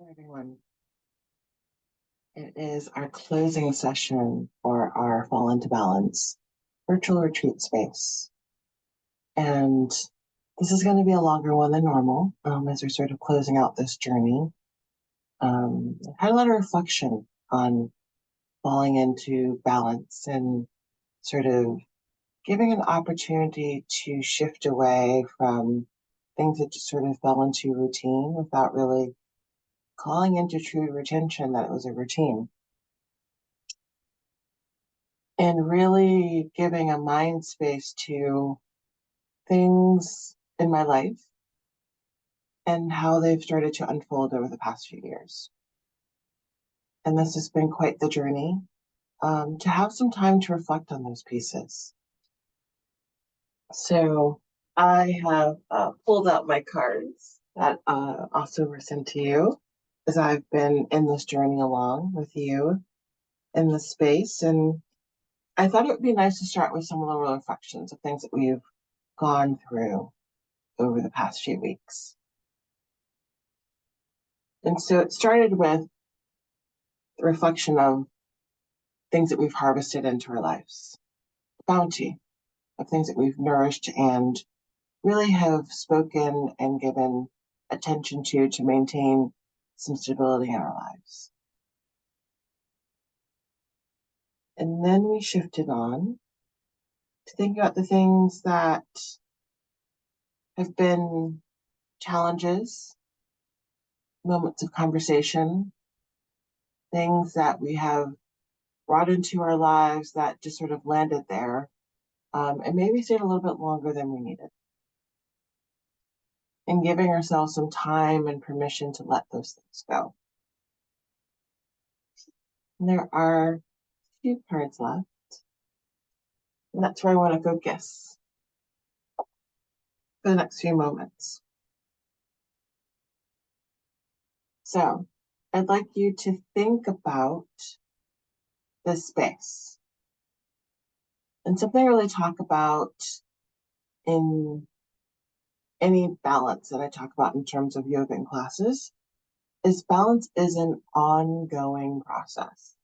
Hello, everyone. It is our closing session for our Fall into Balance virtual retreat space. And this is going to be a longer one than normal as we're sort of closing out this journey. I've had a lot of reflection on falling into balance and sort of giving an opportunity to shift away from things that just sort of fell into routine without really calling into true attention that it was a routine. And really giving a mind space to things in my life and how they've started to unfold over the past few years. And this has been quite the journey to have some time to reflect on those pieces. So I have pulled out my cards that also were sent to you as I've been in this journey along with you in this space. And I thought it would be nice to start with some little reflections of things that we've gone through over the past few weeks. And so it started with the reflection of things that we've harvested into our lives, bounty of things that we've nourished and really have spoken and given attention to maintain some stability in our lives. And then we shifted on to think about the things that have been challenges, moments of conversation, things that we have brought into our lives that just sort of landed there and maybe stayed a little bit longer than we needed. And giving ourselves some time and permission to let those things go. And there are a few cards left. And that's where I want to focus for the next few moments. So I'd like you to think about this space. And something I really talk about in any balance that I talk about in terms of yoga and classes is balance is an ongoing process,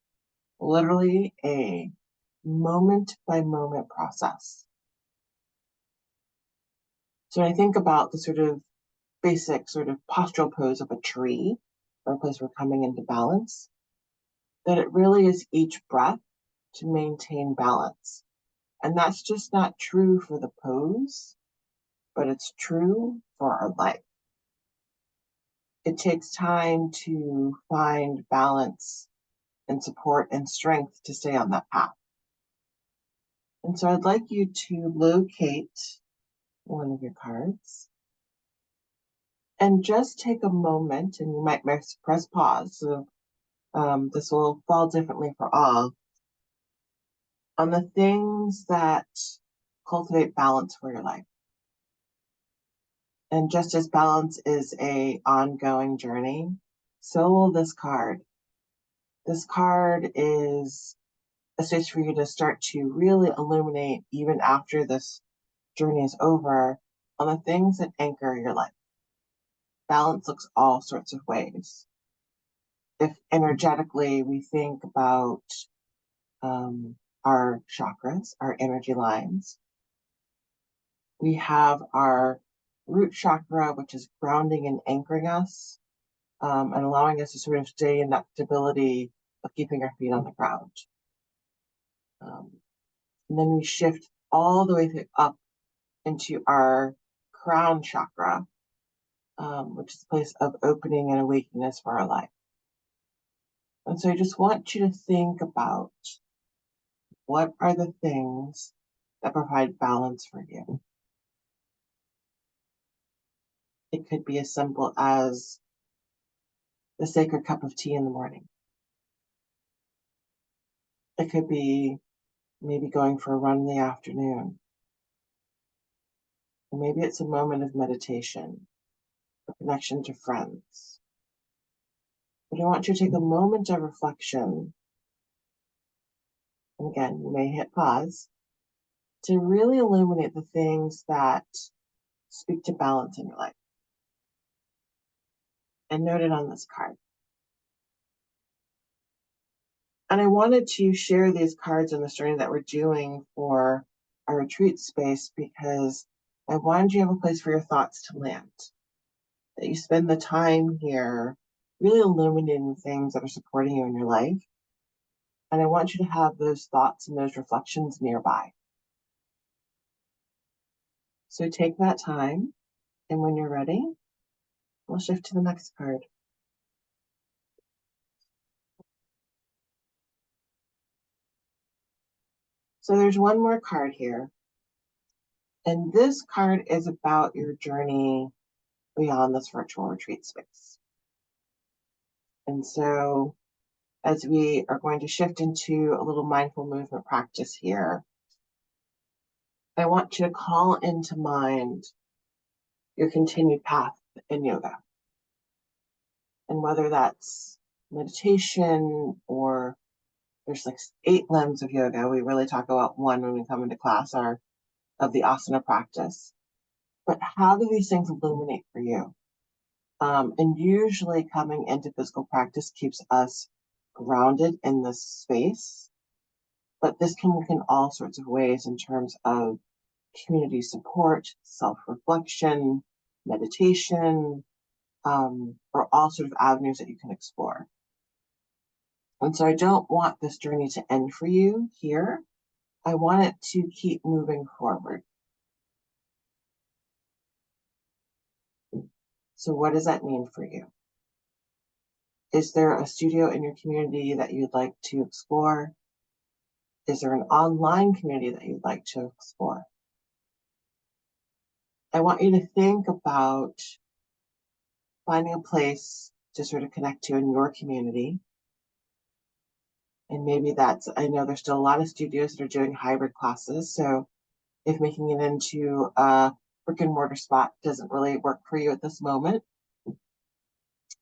literally a moment by moment process. So when I think about the sort of basic sort of postural pose of a tree, or a place we're coming into balance, that it really is each breath to maintain balance. And that's just not true for the pose, but it's true for our life. It takes time to find balance and support and strength to stay on that path. And so I'd like you to locate one of your cards and just take a moment, and you might press pause. So this will fall differently for all, on the things that cultivate balance for your life. And just as balance is a ongoing journey, so will this card. This card is a space for you to start to really illuminate, even after this journey is over, on the things that anchor your life. Balance looks all sorts of ways. If energetically we think about our chakras, our energy lines, we have our root chakra, which is grounding and anchoring us and allowing us to sort of stay in that stability of keeping our feet on the ground. And then we shift all the way up into our crown chakra, which is a place of opening and awakeness for our life. And so I just want you to think about, what are the things that provide balance for you? It could be as simple as the sacred cup of tea in the morning. It could be maybe going for a run in the afternoon. Or maybe it's a moment of meditation or connection to friends. But I want you to take a moment of reflection. And again, you may hit pause to really illuminate the things that speak to balance in your life. And note it on this card. And I wanted to share these cards in this journey that we're doing for our retreat space because I wanted you to have a place for your thoughts to land. That you spend the time here really illuminating things that are supporting you in your life. And I want you to have those thoughts and those reflections nearby. So take that time, and when you're ready, we'll shift to the next card. So there's one more card here. And this card is about your journey beyond this virtual retreat space. And so as we are going to shift into a little mindful movement practice here, I want you to call into mind your continued path in yoga. And whether that's meditation or there's like 8 limbs of yoga, we really talk about one when we come into class, are of the asana practice. But how do these things illuminate for you? And usually coming into physical practice keeps us grounded in this space, but this can work in all sorts of ways in terms of community support, self-reflection, meditation, or all sort of avenues that you can explore. And so I don't want this journey to end for you here. I want it to keep moving forward. So what does that mean for you? Is there a studio in your community that you'd like to explore? Is there an online community that you'd like to explore? I want you to think about finding a place to sort of connect to in your community. And maybe that's, I know there's still a lot of studios that are doing hybrid classes. So if making it into a brick and mortar spot doesn't really work for you at this moment,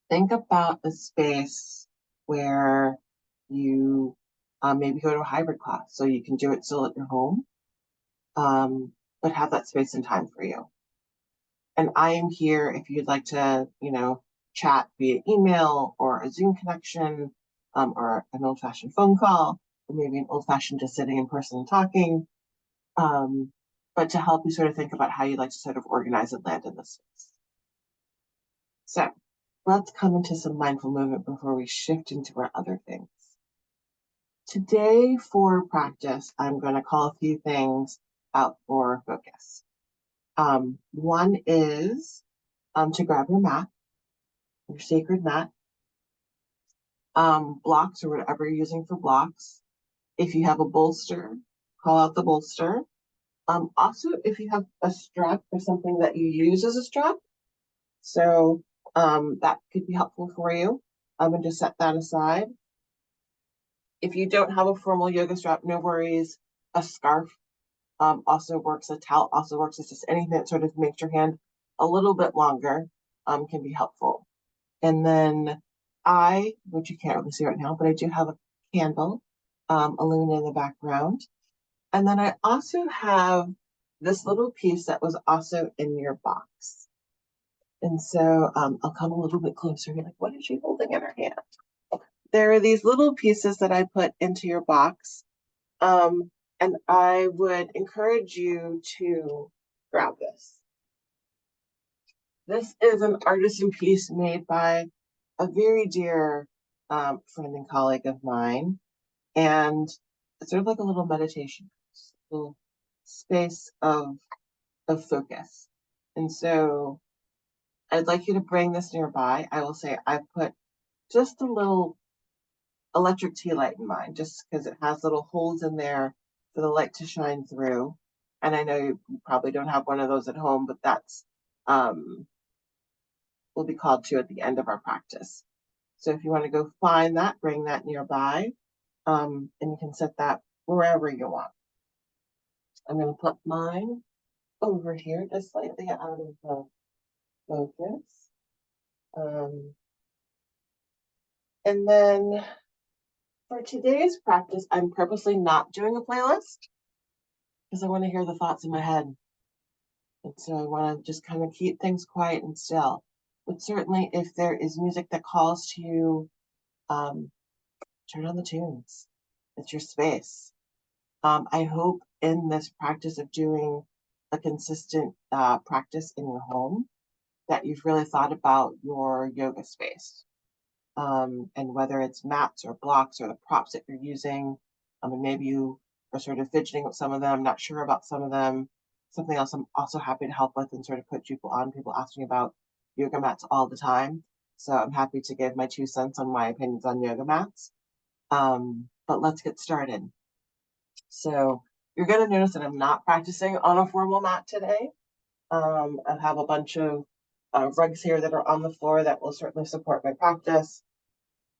think about a space where you maybe go to a hybrid class so you can do it still at your home, but have that space and time for you. And I am here if you'd like to, chat via email or a Zoom connection, or an old-fashioned phone call, or maybe an old-fashioned just sitting in person and talking, but to help you sort of think about how you'd like to sort of organize and land in this space. So let's come into some mindful movement before we shift into our other things. Today for practice, I'm going to call a few things out for focus. One is to grab your mat, your sacred mat, blocks or whatever you're using for blocks. If you have a bolster, call out the bolster. Also, if you have a strap or something that you use as a strap, so that could be helpful for you. And just set that aside. If you don't have a formal yoga strap, no worries. A scarf also works. A towel also works. It's just anything that sort of makes your hand a little bit longer can be helpful. And then which you can't really see right now, but I do have a candle illuminating the background. And then I also have this little piece that was also in your box. And so I'll come a little bit closer. You're like, what is she holding in her hand? There are these little pieces that I put into your box. And I would encourage you to grab this. This is an artisan piece made by a very dear friend and colleague of mine. And it's sort of like a little meditation, a little space of focus. And so I'd like you to bring this nearby. I will say I put just a little electric tea light in mine, just because it has little holes in there for the light to shine through. And I know you probably don't have one of those at home, but that's will be called to at the end of our practice. So if you want to go find that, bring that nearby, and you can set that wherever you want. I'm going to put mine over here, just slightly out of the focus. And then for today's practice, I'm purposely not doing a playlist because I want to hear the thoughts in my head. And so I want to just kind of keep things quiet and still. But certainly if there is music that calls to you, turn on the tunes. It's your space. I hope in this practice of doing a consistent practice in your home that you've really thought about your yoga space, and whether it's mats or blocks or the props that you're using. And maybe you are sort of fidgeting with some of them, not sure about some of them. Something else I'm also happy to help with and sort of put people on. People ask me about yoga mats all the time. So I'm happy to give my 2 cents on my opinions on yoga mats. But let's get started. So you're going to notice that I'm not practicing on a formal mat today. I have a bunch of rugs here that are on the floor that will certainly support my practice.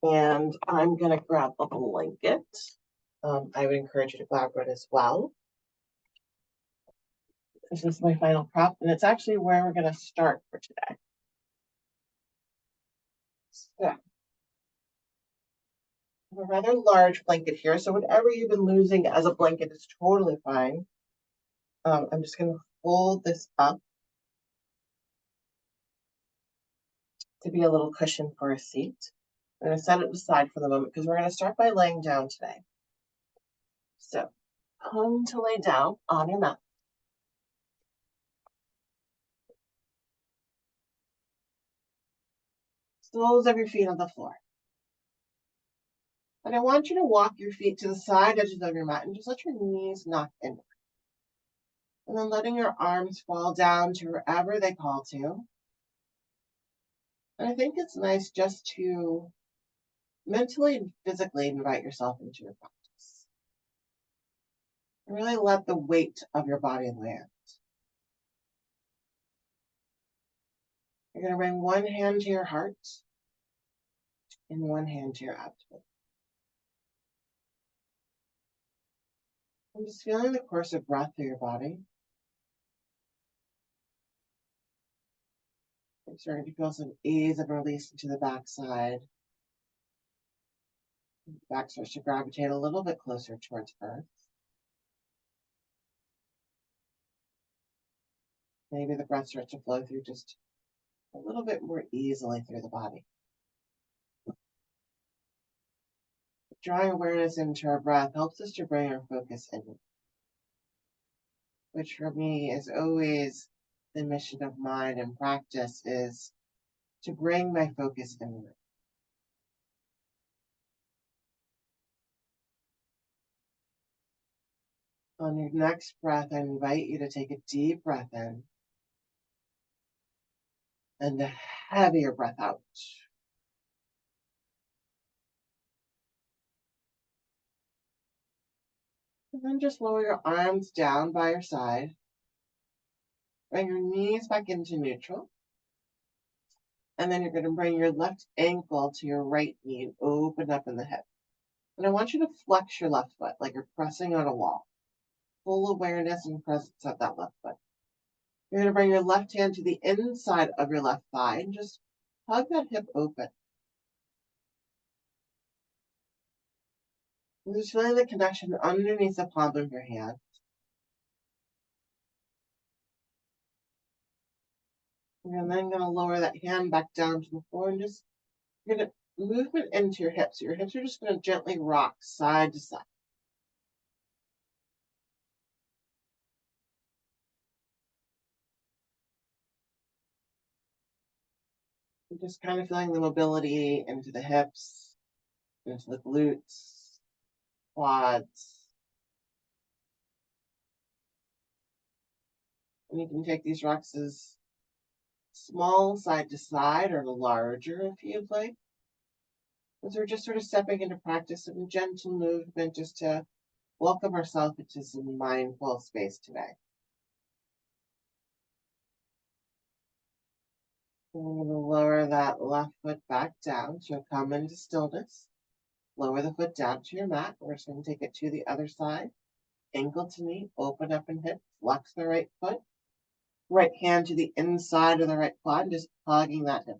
And I'm going to grab a blanket. I would encourage you to grab it as well. This is my final prop, and it's actually where we're going to start for today. So, I have a rather large blanket here, so whatever you've been losing as a blanket is totally fine. I'm just going to fold this up to be a little cushion for a seat. I'm going to set it aside for the moment because we're going to start by laying down today. So, come to lay down on your mat. Soles of your feet on the floor. And I want you to walk your feet to the side edges of your mat and just let your knees knock in. And then letting your arms fall down to wherever they call to. And I think it's nice just to mentally and physically invite yourself into your practice. And really let the weight of your body land. You're going to bring one hand to your heart and one hand to your abdomen. I'm just feeling the course of breath through your body. I'm starting to feel some ease and release into the backside. The back starts to gravitate a little bit closer towards earth. Maybe the breath starts to flow through just a little bit more easily through the body. Drawing awareness into our breath helps us to bring our focus in, which for me is always the mission of mind and practice, is to bring my focus inward. On your next breath, I invite you to take a deep breath in and a heavier breath out. And then just lower your arms down by your side. Bring your knees back into neutral. And then you're going to bring your left ankle to your right knee and open up in the hip. And I want you to flex your left foot like you're pressing on a wall. Full awareness and presence of that left foot. You're going to bring your left hand to the inside of your left thigh and just hug that hip open. And just feeling the connection underneath the palm of your hand. And then going to lower that hand back down to the floor and just you're going to movement into your hips. Your hips are just going to gently rock side to side. You're just kind of feeling the mobility into the hips, into the glutes, quads. And you can take these rocks as small side to side or larger if you'd like. As we're just sort of stepping into practice of gentle movement just to welcome ourselves into some mindful space today. And we're going to lower that left foot back down. So come into stillness. Lower the foot down to your mat. We're just going to take it to the other side. Ankle to knee, open up and hip, flex the right foot. Right hand to the inside of the right quad, just hugging that hip.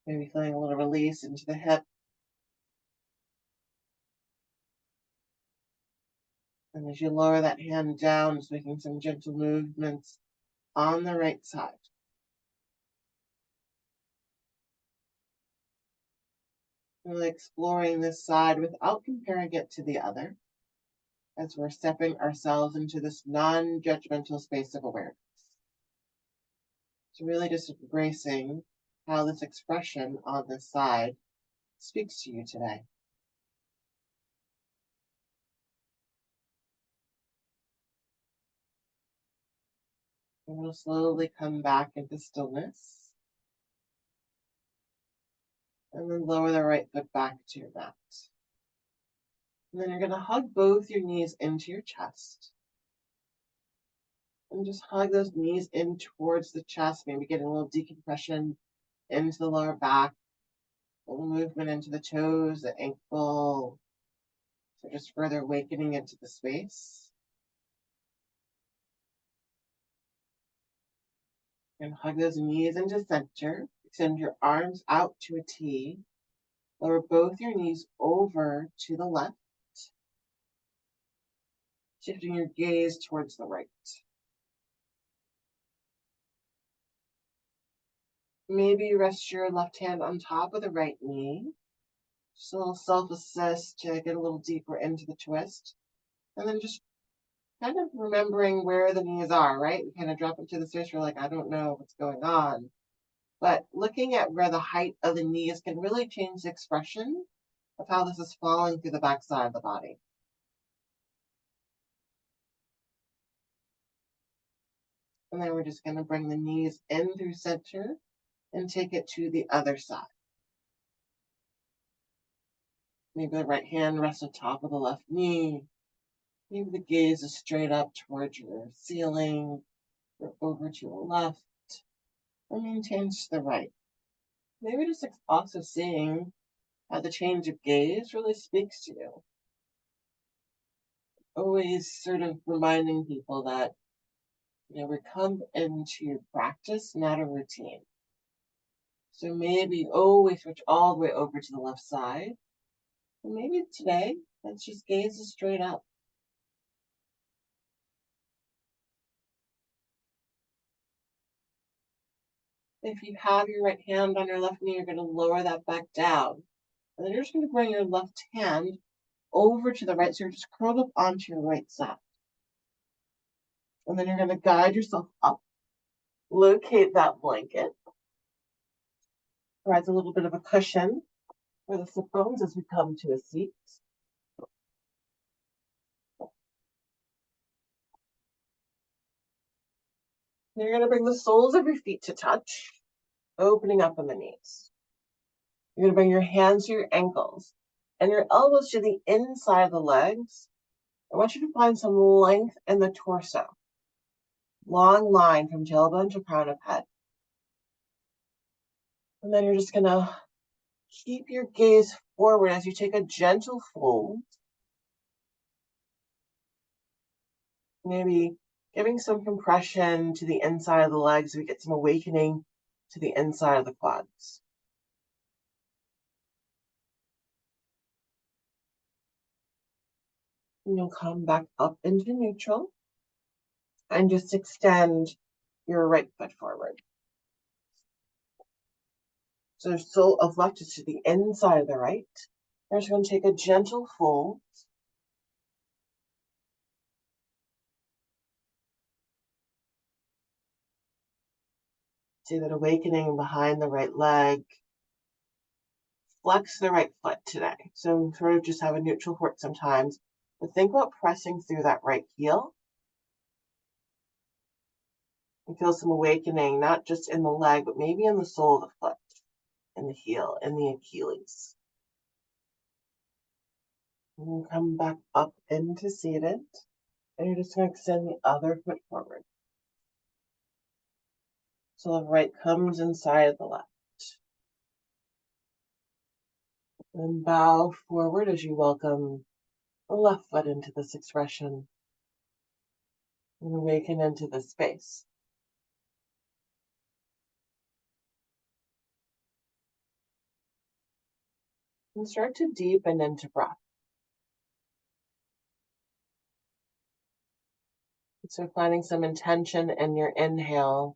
Maybe feeling a little release into the hip. And as you lower that hand down, just making some gentle movements on the right side. Really exploring this side without comparing it to the other, as we're stepping ourselves into this non-judgmental space of awareness. So really just embracing how this expression on this side speaks to you today. And we'll slowly come back into stillness. And then lower the right foot back to your mat. And then you're going to hug both your knees into your chest. And just hug those knees in towards the chest, maybe getting a little decompression into the lower back, a little movement into the toes, the ankle. So just further awakening into the space. And hug those knees into center. Extend your arms out to a T. Lower both your knees over to the left. Shifting your gaze towards the right. Maybe rest your left hand on top of the right knee. Just a little self-assist to get a little deeper into the twist. And then just kind of remembering where the knees are, right? We kind of drop into the space, we're like, I don't know what's going on. But looking at where the height of the knees can really change the expression of how this is falling through the backside of the body. And then we're just going to bring the knees in through center and take it to the other side. Maybe the right hand rests on top of the left knee. Maybe the gaze is straight up towards your ceiling or over to your left, or maintains to the right. Maybe just also seeing how the change of gaze really speaks to you. Always sort of reminding people that, we come into practice, not a routine. So maybe always switch all the way over to the left side. And maybe today, let's just gaze straight up. If you have your right hand on your left knee, you're going to lower that back down. And then you're just going to bring your left hand over to the right, so you're just curled up onto your right side. And then you're going to guide yourself up. Locate that blanket. Provides a little bit of a cushion for the sit bones as we come to a seat. Then you're going to bring the soles of your feet to touch, opening up in the knees. You're going to bring your hands to your ankles and your elbows to the inside of the legs. I want you to find some length in the torso. Long line from tailbone to crown of head. And then you're just going to keep your gaze forward as you take a gentle fold. Maybe giving some compression to the inside of the legs so we get some awakening to the inside of the quads. And you'll come back up into neutral and just extend your right foot forward. So sole of left is to the inside of the right. We're just going to take a gentle fold. See that awakening behind the right leg. Flex the right foot today. So sort of just have a neutral foot sometimes, but think about pressing through that right heel. And feel some awakening, not just in the leg, but maybe in the sole of the foot, in the heel, in the Achilles. And come back up into seated. And you're just going to extend the other foot forward. So the right comes inside of the left. And bow forward as you welcome the left foot into this expression. And awaken into this space. And start to deepen into breath. So finding some intention in your inhale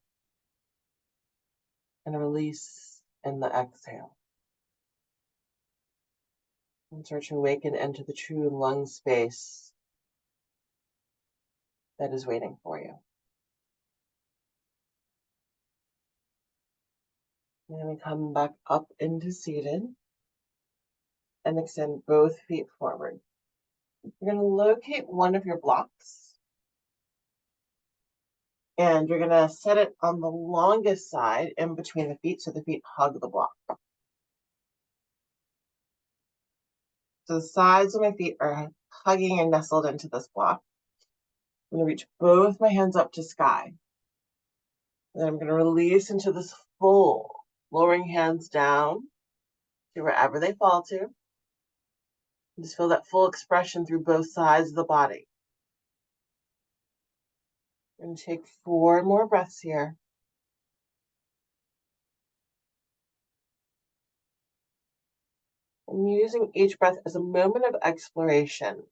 and a release in the exhale. And start to awaken into the true lung space that is waiting for you. And then we come back up into seated and extend both feet forward. You're going to locate one of your blocks and you're going to set it on the longest side in between the feet so the feet hug the block. So the sides of my feet are hugging and nestled into this block. I'm going to reach both my hands up to sky. Then I'm going to release into this full, lowering hands down to wherever they fall to. Just feel that full expression through both sides of the body. And take 4 more breaths here. And using each breath as a moment of exploration.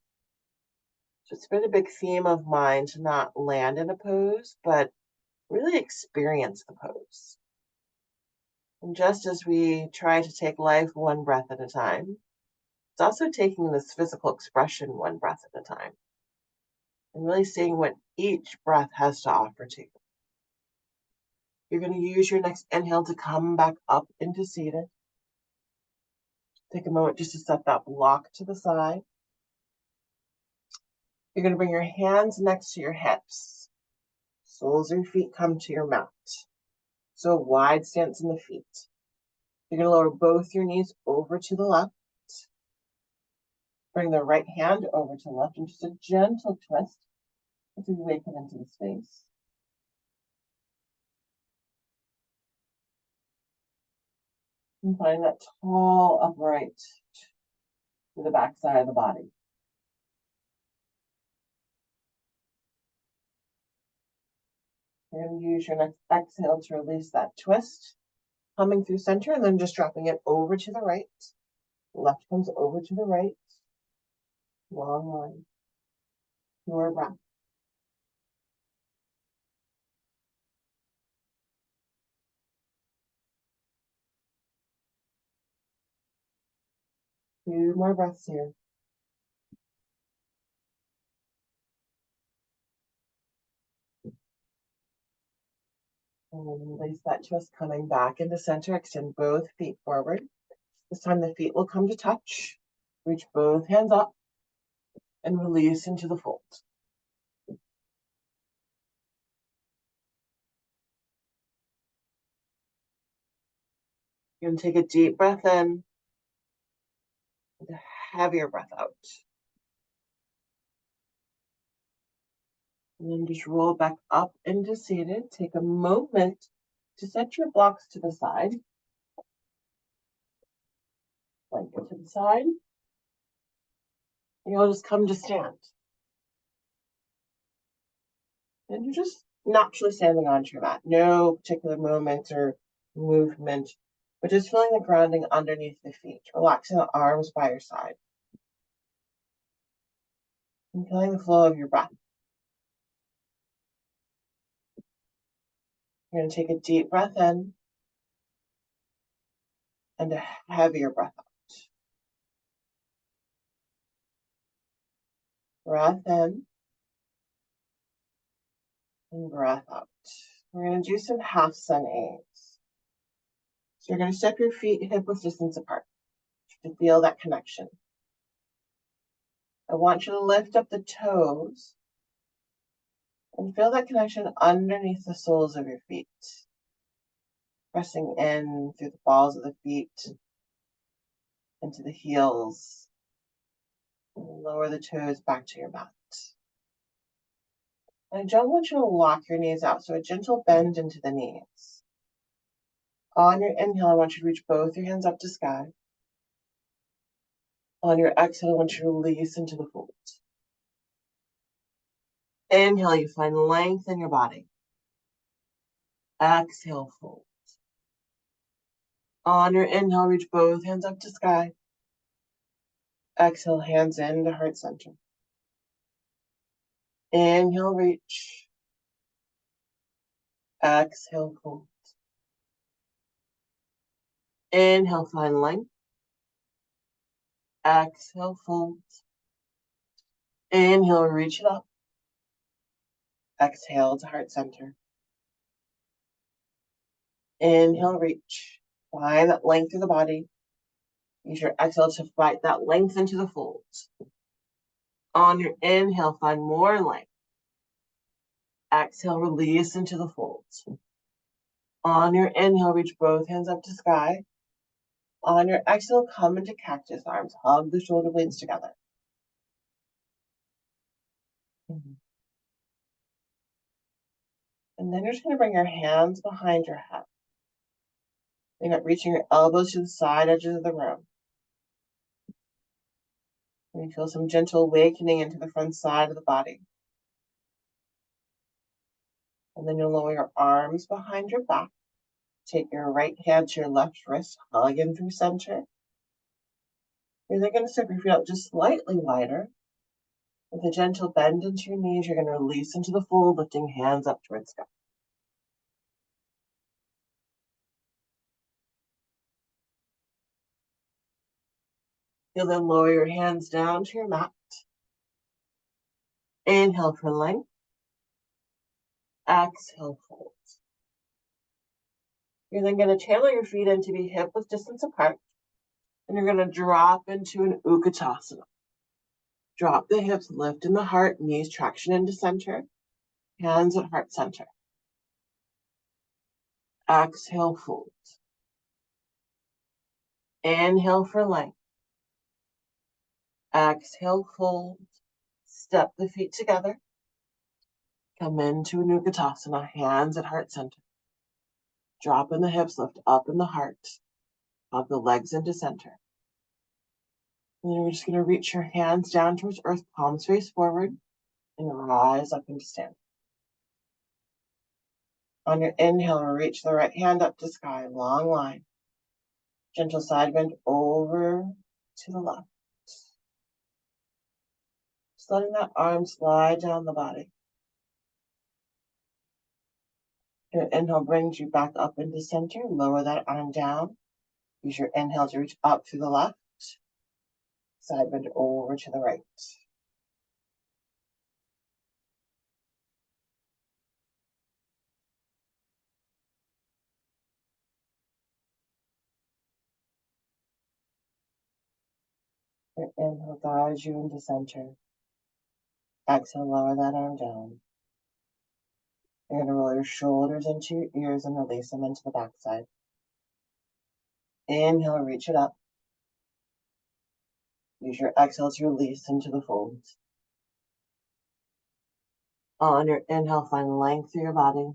So it's been a big theme of mine to not land in a pose, but really experience the pose. And just as we try to take life one breath at a time, it's also taking this physical expression one breath at a time. And really seeing what each breath has to offer to you. You're going to use your next inhale to come back up into seated. Take a moment just to set that block to the side. You're going to bring your hands next to your hips. Soles of your feet come to your mat. So a wide stance in the feet. You're going to lower both your knees over to the left. Bring the right hand over to the left and just a gentle twist as we awaken into the space. And find that tall upright to the back side of the body. You're going to use your next exhale to release that twist, coming through center and then just dropping it over to the right. Left comes over to the right. Long line. Your breath. Two more breaths here. And release that twist, coming back into center. Extend both feet forward. This time the feet will come to touch. Reach both hands up and release into the fold. You're going to take a deep breath in and a heavier breath out. And then just roll back up into seated. Take a moment to set your blocks to the side. Blanket to the side. And you'll just come to stand. And you're just naturally standing onto your mat. No particular moment or movement, but just feeling the grounding underneath the feet. Relaxing the arms by your side. And feeling the flow of your breath. You're going to take a deep breath in and a heavier breath out. Breath in and breath out. We're going to do some half sun A's. So you're going to step your feet hip width distance apart to feel that connection. I want you to lift up the toes and feel that connection underneath the soles of your feet. Pressing in through the balls of the feet, into the heels, and lower the toes back to your mat. And I don't want you to lock your knees out, so a gentle bend into the knees. On your inhale, I want you to reach both your hands up to sky. On your exhale, I want you to release into the fold. Inhale, you find length in your body. Exhale, fold. On your inhale, reach both hands up to sky. Exhale, hands into heart center. Inhale, reach. Exhale, fold. Inhale, find length. Exhale, fold. Inhale, reach it up. Exhale to heart center. Inhale, reach. Find that length through the body. Use your exhale to fight that length into the folds. On your inhale, find more length. Exhale, release into the folds. On your inhale, reach both hands up to sky. On your exhale, come into cactus arms. Hug the shoulder blades together. And then you're just going to bring your hands behind your head. You're reaching your elbows to the side edges of the room. And you feel some gentle awakening into the front side of the body. And then you'll lower your arms behind your back. Take your right hand to your left wrist, hug in through center. You're then going to step your feet out just slightly wider. With a gentle bend into your knees, you're going to release into the fold, lifting hands up towards sky. You'll then lower your hands down to your mat. Inhale for length. Exhale, fold. You're then going to channel your feet in to be hip-width distance apart. And you're going to drop into an Utkatasana. Drop the hips, lift in the heart, knees traction into center. Hands at heart center. Exhale, fold. Inhale for length. Exhale, fold. Step the feet together. Come into an Utkatasana, hands at heart center. Drop in the hips, lift up in the heart. Hug the legs into center. And then you're just going to reach your hands down towards earth, palms face forward, and rise up into stand. On your inhale, reach the right hand up to sky, long line. Gentle side bend over to the left. Just letting that arm slide down the body. Your inhale brings you back up into center. Lower that arm down. Use your inhale to reach up to the left. Side bend over to the right. Your inhale guides you into center. Exhale, lower that arm down. You're going to roll your shoulders into your ears and release them into the backside. Inhale, reach it up. Use your exhale to release into the folds. On your inhale, find length through your body.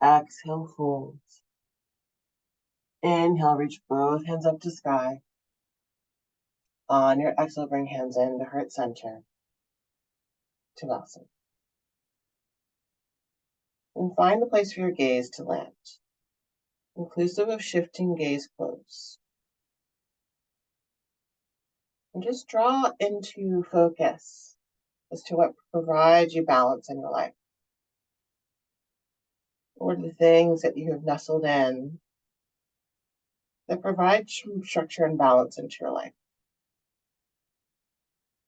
Exhale, fold. Inhale, reach both hands up to sky. On your exhale, bring hands in to heart center. Tadasana. And find the place for your gaze to land, inclusive of shifting gaze close. And just draw into focus as to what provides you balance in your life. What are the things that you have nestled in that provide some structure and balance into your life?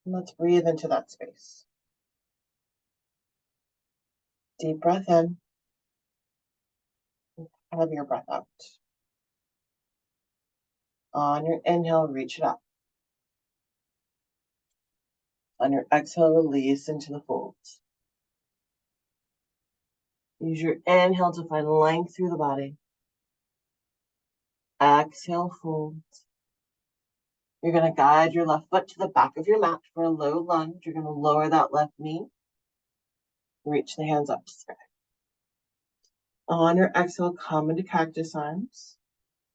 And let's breathe into that space. Deep breath in. Have your breath out. On your inhale, reach it up. On your exhale, release into the folds. Use your inhale to find length through the body. Exhale, fold. You're going to guide your left foot to the back of your mat for a low lunge. You're going to lower that left knee. Reach the hands up to sky. On your exhale, come into cactus arms.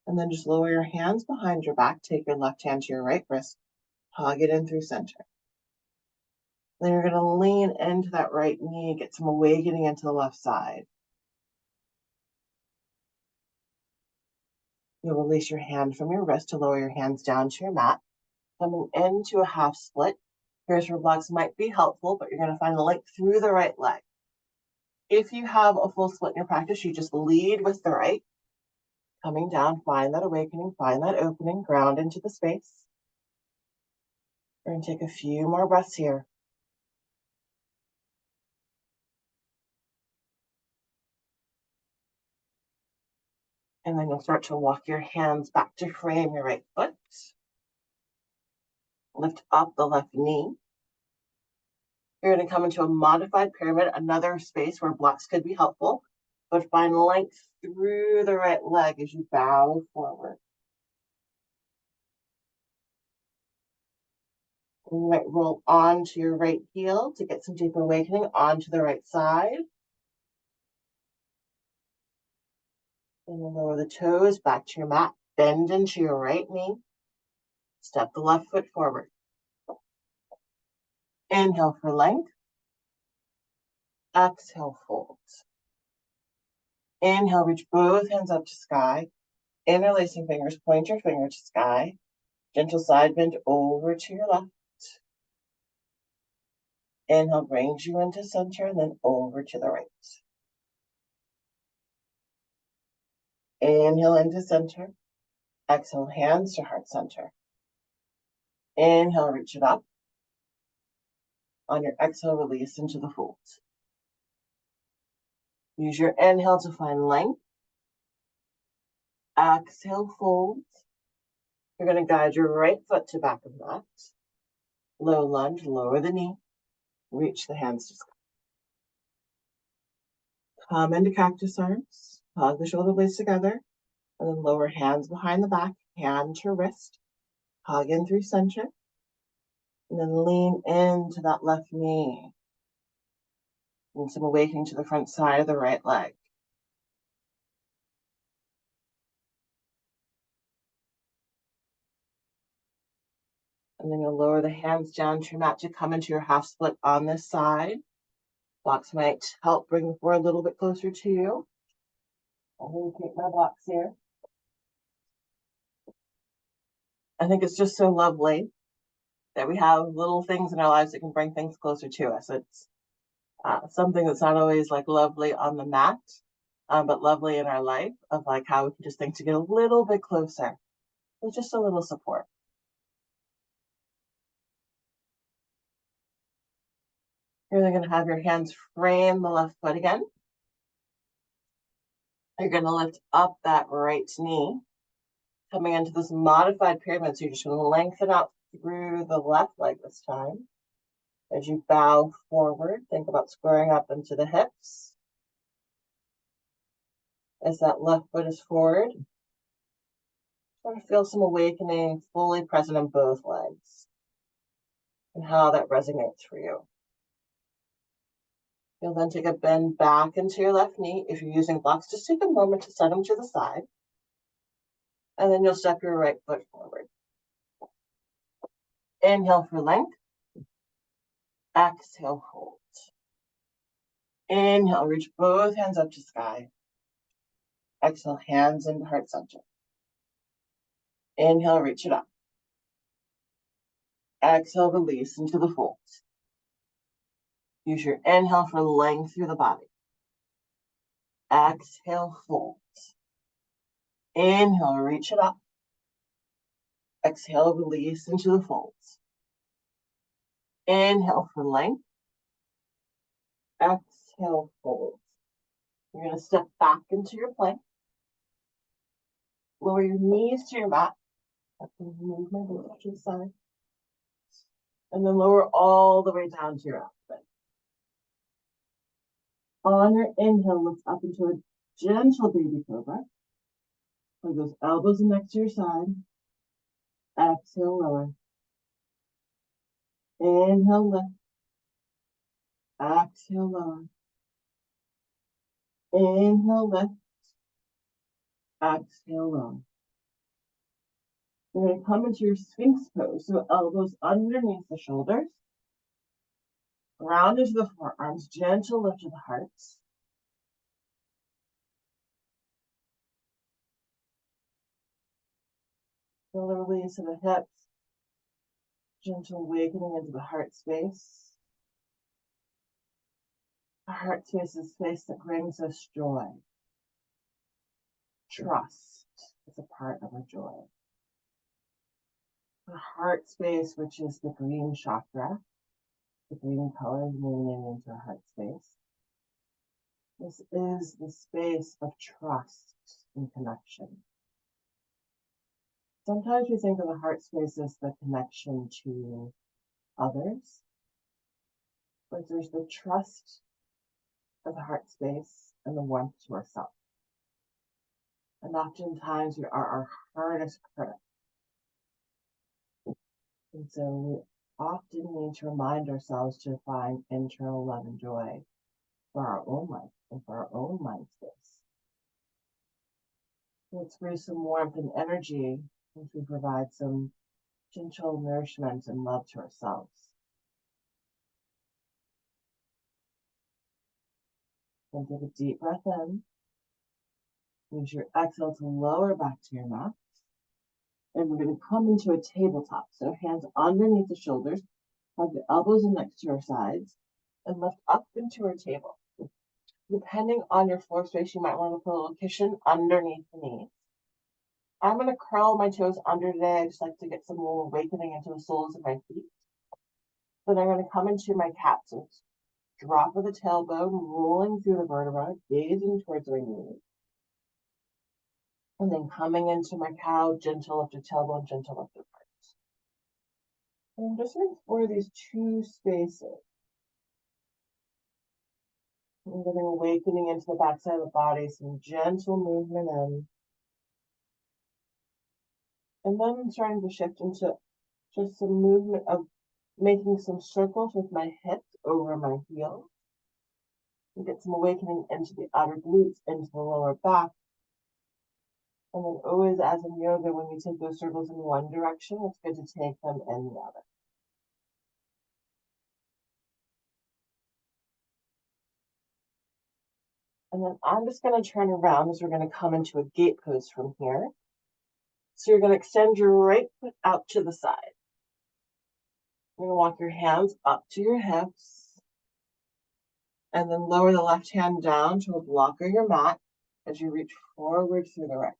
And then just lower your hands behind your back. Take your left hand to your right wrist. Hug it in through center. Then you're going to lean into that right knee, get some awakening into the left side. You'll release your hand from your wrist to lower your hands down to your mat. Coming into a half split. Here's where blocks might be helpful, but you're going to find the length through the right leg. If you have a full split in your practice, you just lead with the right. Coming down, find that awakening, find that opening, ground into the space. We're going to take a few more breaths here. And then you'll start to walk your hands back to frame your right foot. Lift up the left knee. You're going to come into a modified pyramid, another space where blocks could be helpful, but find length through the right leg as you bow forward. You might roll onto your right heel to get some deeper awakening onto the right side. And then lower the toes back to your mat. Bend into your right knee. Step the left foot forward. Inhale for length. Exhale, fold. Inhale, reach both hands up to sky. Interlacing fingers, point your finger to sky. Gentle side bend over to your left. Inhale brings you into center and then over to the right. Inhale into center. Exhale, hands to heart center. Inhale, reach it up. On your exhale, release into the fold. Use your inhale to find length. Exhale, fold. You're going to guide your right foot to back of mat. Low lunge, lower the knee. Reach the hands to sky. Come into cactus arms. Hug the shoulder blades together. And then lower hands behind the back, hand to wrist. Hug in through center. And then lean into that left knee. And some awakening to the front side of the right leg. And then you'll lower the hands down to your mat to come into your half split on this side. Blocks might help bring the floor a little bit closer to you. I'm going to take my blocks here. I think it's just so lovely that we have little things in our lives that can bring things closer to us. It's something that's not always like lovely on the mat, but lovely in our life of like how we can just think to get a little bit closer with just a little support. You're then going to have your hands frame the left foot again. You're going to lift up that right knee, coming into this modified pyramid. So you're just going to lengthen out through the left leg this time. As you bow forward, think about squaring up into the hips. As that left foot is forward, try to feel some awakening fully present in both legs and how that resonates for you. You'll then take a bend back into your left knee. If you're using blocks, just take a moment to set them to the side. And then you'll step your right foot forward. Inhale for length. Exhale, hold. Inhale, reach both hands up to sky. Exhale, hands into heart center. Inhale, reach it up. Exhale, release into the fold. Use your inhale for length through the body. Exhale, fold. Inhale, reach it up. Exhale, release into the folds. Inhale for length. Exhale, fold. You're going to step back into your plank. Lower your knees to your mat. I can move my hips to the side. And then lower all the way down to your abdomen. On your inhale, lift up into a gentle baby cobra. Put those elbows next to your side. Exhale, lower. Inhale, lift. Exhale, lower. Inhale, lift. Exhale, lower. You're going to come into your Sphinx pose. So elbows underneath the shoulders. Ground into the forearms. Gentle lift of the hearts. Feel the release of the hips. Gentle awakening into the heart space. The heart space is a space that brings us joy. Trust is a part of our joy. The heart space, which is the green chakra, the green color moving into the heart space. This is the space of trust and connection. Sometimes we think of the heart space as the connection to others, but there's the trust of the heart space and the warmth to ourselves. And oftentimes we are our hardest critic. And so we often need to remind ourselves to find internal love and joy for our own life and for our own mind space. Let's bring some warmth and energy as we provide some gentle nourishment and love to ourselves. Then take a deep breath in. Use your exhale to lower back to your mat. And we're going to come into a tabletop. So hands underneath the shoulders, have the elbows next to your sides, and lift up into our table. Depending on your floor space, you might want to put a little cushion underneath the knees. I'm going to curl my toes under today. I just like to get some more awakening into the soles of my feet. Then I'm going to come into my cat pose. Drop of the tailbone, rolling through the vertebra, gazing towards my knees. And then coming into my cow, gentle lift of tailbone, gentle lift of heart. And I'm just going to explore these two spaces. I'm getting awakening into the backside of the body, some gentle movement in. And then I'm starting to shift into just some movement of making some circles with my hips over my heels. And get some awakening into the outer glutes, into the lower back. And then always, as in yoga, when you take those circles in one direction, it's good to take them in the other. And then I'm just going to turn around as we're going to come into a gate pose from here. So you're going to extend your right foot out to the side. You're going to walk your hands up to your hips. And then lower the left hand down to a block of your mat as you reach forward through the right.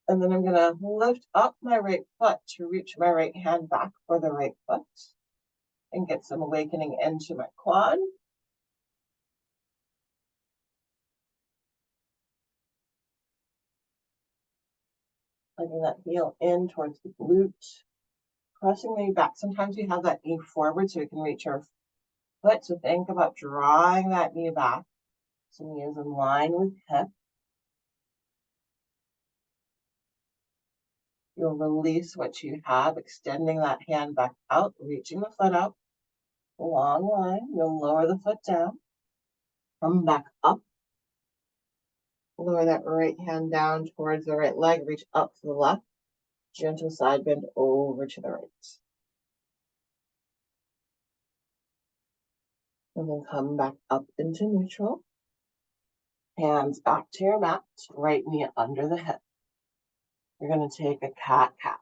And then I'm going to lift up my right foot to reach my right hand back for the right foot and get some awakening into my quad. Letting that heel in towards the glute. Pressing the knee back. Sometimes we have that knee forward so we can reach our foot. So think about drawing that knee back. So knee is in line with hip. You'll release what you have, extending that hand back out, reaching the foot out. Long line. You'll lower the foot down. Come back up. Lower that right hand down towards the right leg. Reach up to the left. Gentle side bend over to the right. And then come back up into neutral. Hands back to your mat. Right knee under the hip. You're going to take a cat-cat.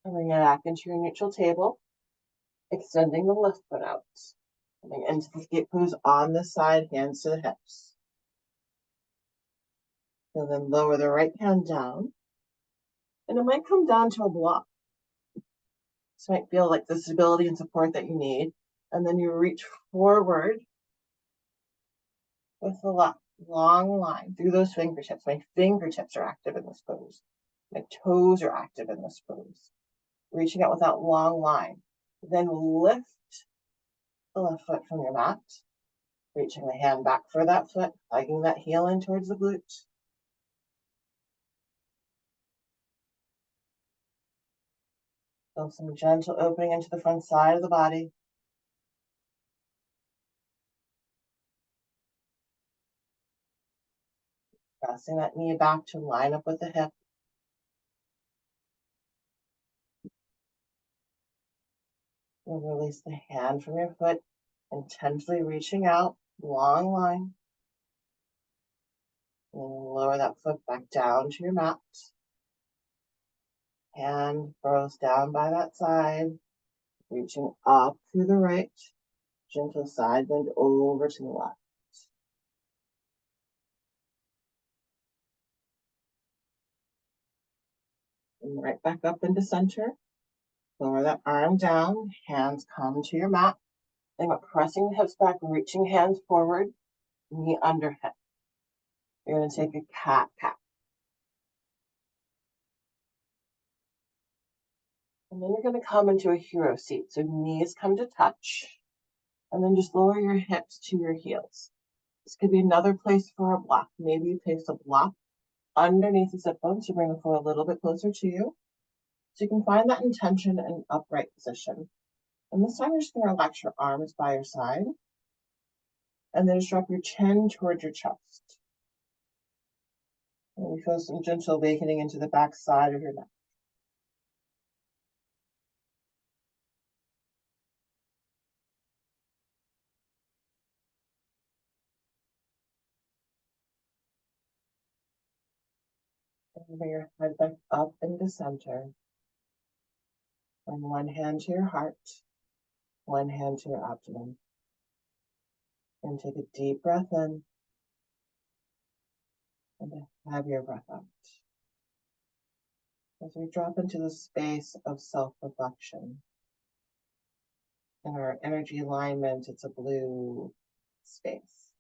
And bring it back into your neutral table. Extending the left foot out. Coming into the gate pose on the side, hands to the hips. And then lower the right hand down. And it might come down to a block. This might feel like the stability and support that you need. And then you reach forward with the left, long line through those fingertips. My fingertips are active in this pose. My toes are active in this pose. Reaching out with that long line. Then lift the left foot from your mat. Reaching the hand back for that foot, hugging that heel in towards the glute. Feel some gentle opening into the front side of the body. Pressing that knee back to line up with the hip. You'll release the hand from your foot, intentionally reaching out, long line. And lower that foot back down to your mat. Hand goes down by that side, reaching up through the right. Gentle side bend over to the left. And right back up into center. Lower that arm down, hands come to your mat. Think about pressing the hips back, reaching hands forward, knee under hip. You're going to take a cat-cow. And then you're going to come into a hero seat. So knees come to touch. And then just lower your hips to your heels. This could be another place for a block. Maybe you place a block underneath the sit bone to bring the floor a little bit closer to you. So you can find that intention in upright position. And this time you're just going to relax your arms by your side. And then just drop your chin towards your chest. And you feel some gentle awakening into the back side of your neck. And bring your head back up into center. Bring one hand to your heart, one hand to your abdomen. And take a deep breath in. And have your breath out. As we drop into the space of self-reflection. In our energy alignment, it's a blue space.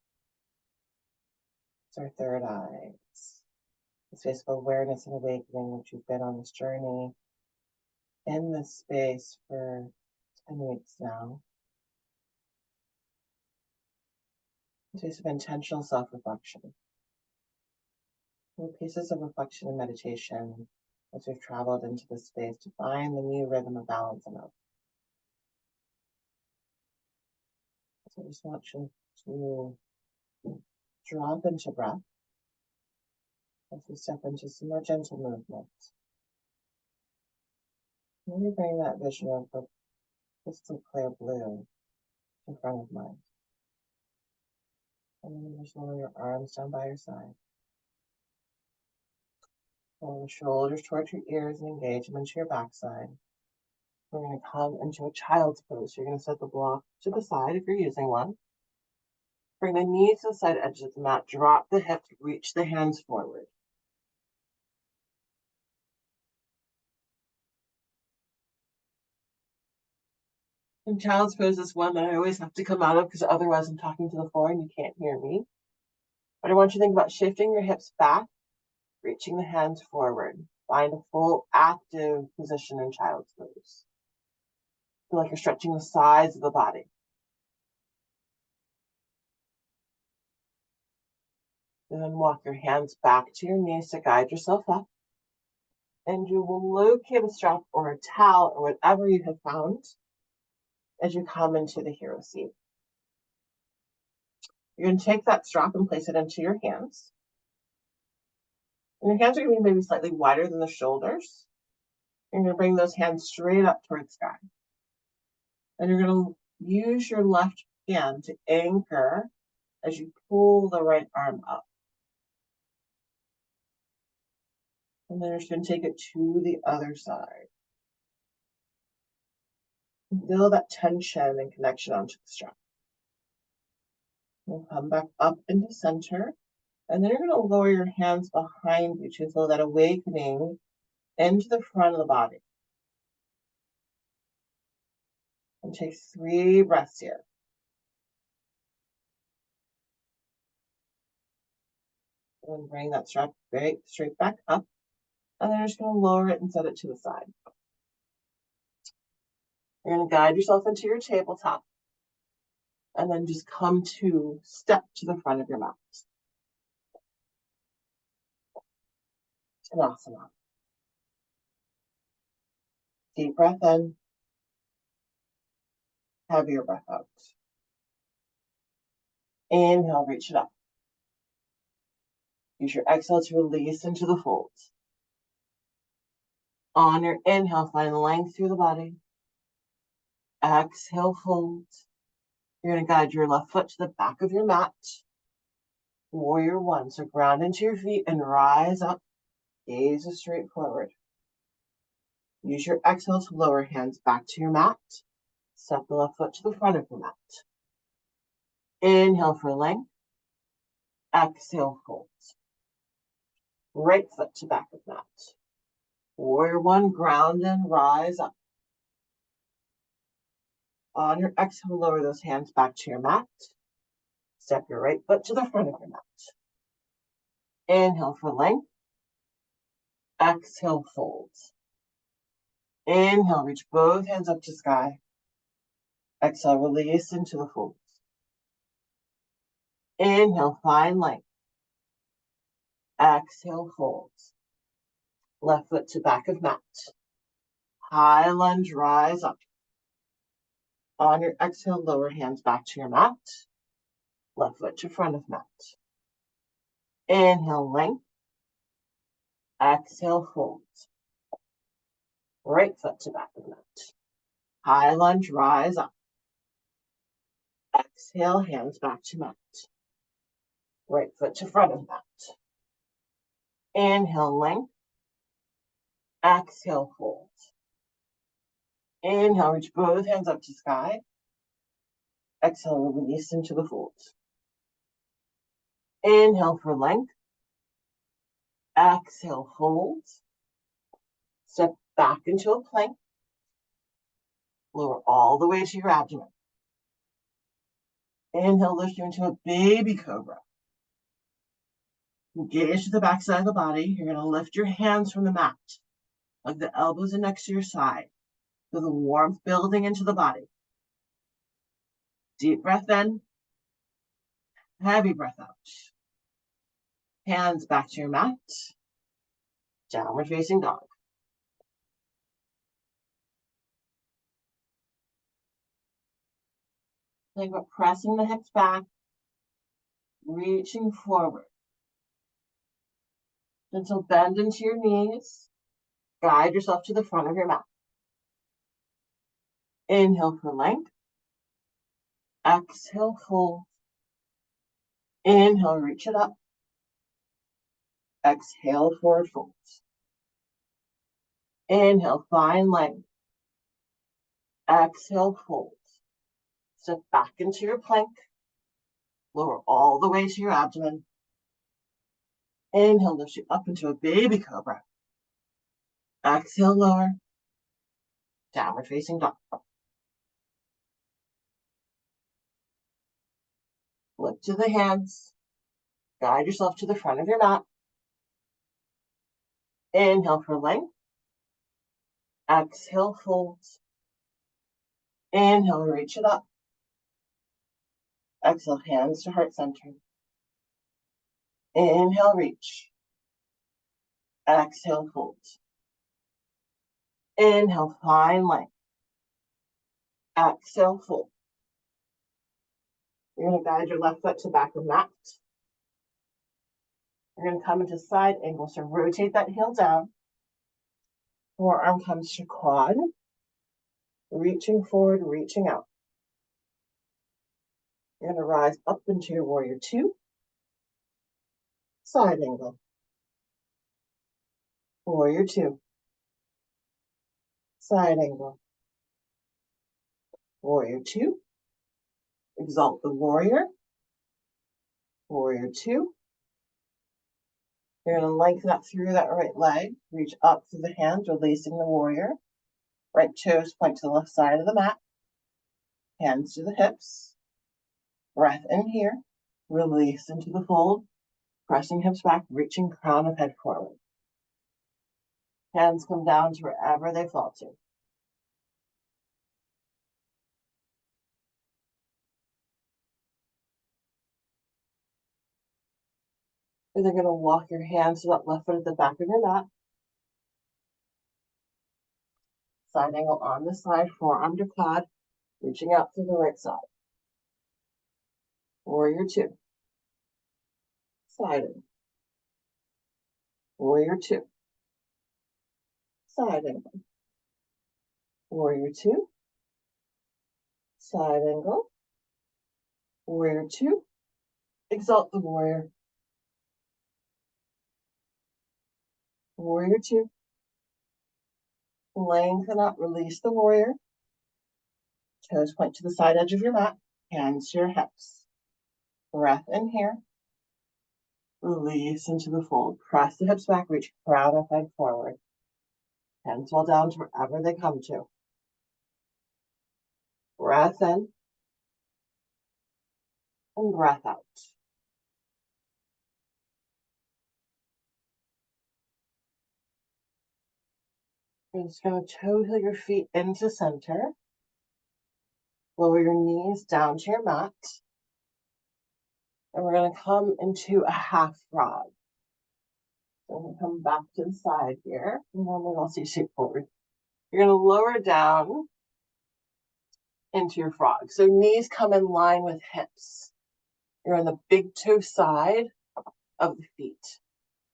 It's our third eye. It's the space of awareness and awakening, which you've been on this journey in this space for 10 weeks now. A space of intentional self-reflection. Pieces of reflection and meditation as we've traveled into this space to find the new rhythm of balance and health. So I just want you to drop into breath as we step into some more gentle movements. Maybe bring that vision of the crystal clear blue in front of mind. And then just lower your arms down by your side. Pull the shoulders towards your ears and engage them into your backside. We're going to come into a child's pose. You're going to set the block to the side if you're using one. Bring the knees to the side edges of the mat. Drop the hips, reach the hands forward. And child's pose is one that I always have to come out of because otherwise I'm talking to the floor and you can't hear me. But I want you to think about shifting your hips back, reaching the hands forward. Find a full active position in child's pose. Feel like you're stretching the sides of the body. And then walk your hands back to your knees to guide yourself up. And you will locate a strap or a towel or whatever you have found as you come into the hero seat. You're going to take that strap and place it into your hands. And your hands are going to be maybe slightly wider than the shoulders. You're going to bring those hands straight up towards the sky. And you're going to use your left hand to anchor as you pull the right arm up. And then you're just going to take it to the other side. Feel that tension and connection onto the strap. We'll come back up into center. And then you're going to lower your hands behind you to feel that awakening into the front of the body. And take 3 breaths here. And bring that strap straight back up. And then you're just going to lower it and set it to the side. You're going to guide yourself into your tabletop. And then just come to step to the front of your mat. Tanasana. Deep breath in. Heavier breath out. Inhale, reach it up. Use your exhale to release into the folds. On your inhale, find length through the body. Exhale, fold. You're going to guide your left foot to the back of your mat. Warrior 1. So ground into your feet and rise up. Gaze straight forward. Use your exhale to lower hands back to your mat. Step the left foot to the front of your mat. Inhale for length. Exhale, fold. Right foot to back of mat. Warrior one, ground and rise up. On your exhale, lower those hands back to your mat. Step your right foot to the front of your mat. Inhale for length. Exhale, fold. Inhale, reach both hands up to sky. Exhale, release into the folds. Inhale, find length. Exhale, fold. Left foot to back of mat. High lunge, rise up. On your exhale, lower hands back to your mat. Left foot to front of mat. Inhale, length. Exhale, fold. Right foot to back of mat. High lunge, rise up. Exhale, hands back to mat. Right foot to front of mat. Inhale, length. Exhale, fold. Inhale, reach both hands up to sky. Exhale, release into the folds. Inhale for length. Exhale, fold. Step back into a plank. Lower all the way to your abdomen. Inhale, lift you into a baby cobra. Engage to the backside of the body. You're going to lift your hands from the mat. Like the elbows are next to your side. Feel the warmth building into the body. Deep breath in. Heavy breath out. Hands back to your mat. Downward facing dog. Think about pressing the hips back, reaching forward. Gentle bend into your knees. Guide yourself to the front of your mat. Inhale for length. Exhale, fold. Inhale, reach it up. Exhale, forward fold. Inhale, find length. Exhale, fold. Step back into your plank. Lower all the way to your abdomen. Inhale, lift you up into a baby cobra. Exhale, lower. Downward facing dog. Lift to the hands. Guide yourself to the front of your mat. Inhale for length. Exhale, fold. Inhale, reach it up. Exhale, hands to heart center. Inhale, reach. Exhale, fold. Inhale, find length. Exhale, fold. You're going to guide your left foot to back of mat. You're going to come into side angle, so rotate that heel down. Forearm comes to quad. Reaching forward, reaching out. You're going to rise up into your warrior two. Side angle. Warrior two. Side angle. Warrior two. Exalt the warrior. Warrior two. You're going to lengthen up through that right leg. Reach up through the hands, releasing the warrior. Right toes point to the left side of the mat. Hands to the hips. Breath in here. Release into the fold. Pressing hips back, reaching crown of head forward. Hands come down to wherever they fall to. You're then going to walk your hands to that left foot at the back of your mat. Side angle on the side, forearm to quad, reaching out to the right side. Warrior two. Side angle. Warrior two. Side angle. Warrior two. Side angle. Warrior two. Exalt the warrior. Warrior two. Lengthen up, release the warrior. Toes point to the side edge of your mat. Hands to your hips. Breath in here. Release into the fold. Press the hips back, reach crown of head forward. Hands fall down to wherever they come to. Breath in and breath out. You're just going to toe heel your feet into center. Lower your knees down to your mat. And we're going to come into a half frog. So I'm going to come back to the side here. And then we'll see shape forward. You're going to lower down into your frog. So knees come in line with hips. You're on the big toe side of the feet.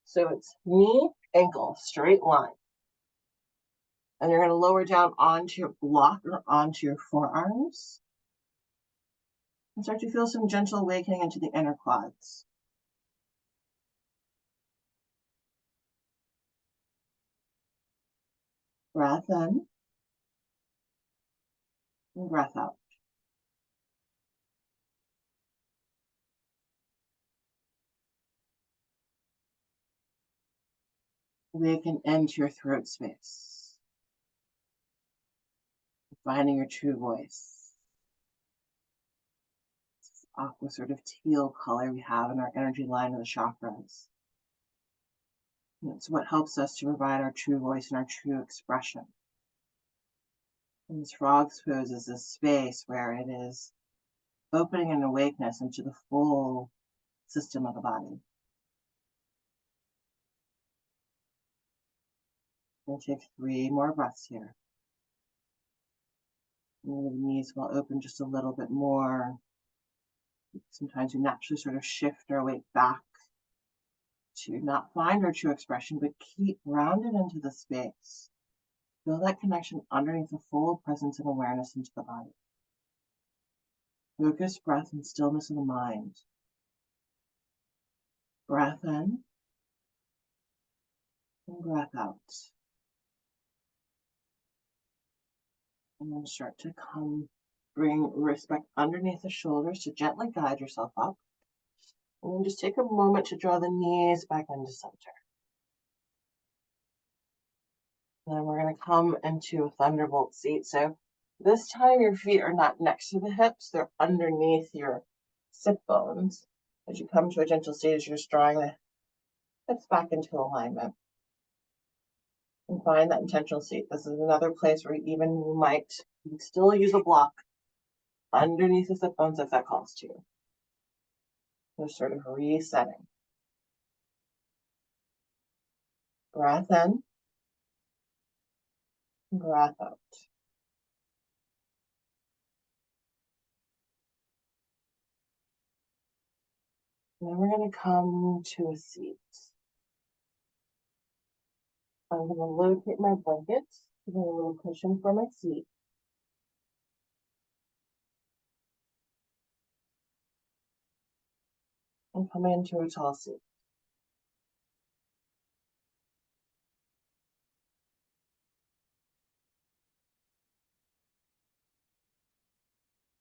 So it's knee, ankle, straight line. And you're going to lower down onto your block or onto your forearms. And start to feel some gentle awakening into the inner quads. Breath in and breath out. Awaken into your throat space. Finding your true voice. This aqua sort of teal color we have in our energy line of the chakras. And it's what helps us to provide our true voice and our true expression. And this frog's pose is a space where it is opening an awakeness into the full system of the body. We'll take 3 more breaths here. And the knees will open just a little bit more. Sometimes we naturally sort of shift our weight back to not find our true expression, but keep grounded into the space. Feel that connection underneath the full presence and awareness into the body. Focus breath and stillness of the mind. Breath in and breath out. And then start to bring wrist back underneath the shoulders to gently guide yourself up. And then just take a moment to draw the knees back into center. And then we're going to come into a thunderbolt seat. So this time your feet are not next to the hips, they're underneath your sit bones. As you come to a gentle seat, you're just drawing the hips back into alignment. And find that intentional seat. This is another place where you might still use a block underneath the sit bones if that calls to you. Just sort of resetting. Breath in, breath out. And then we're going to come to a seat. I'm going to locate my blanket, give me a little cushion for my seat. And come into a tall seat.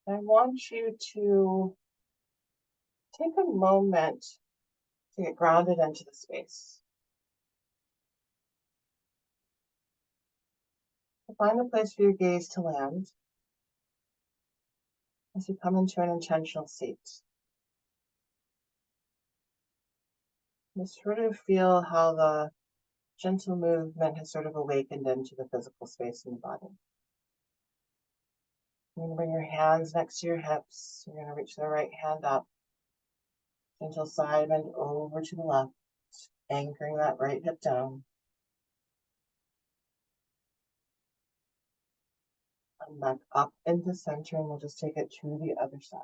I want you to take a moment to get grounded into the space. Find a place for your gaze to land as you come into an intentional seat. Just sort of feel how the gentle movement has sort of awakened into the physical space in the body. You're going to bring your hands next to your hips. You're going to reach the right hand up. Gentle side bend over to the left, anchoring that right hip down. Come back up into center, and we'll just take it to the other side.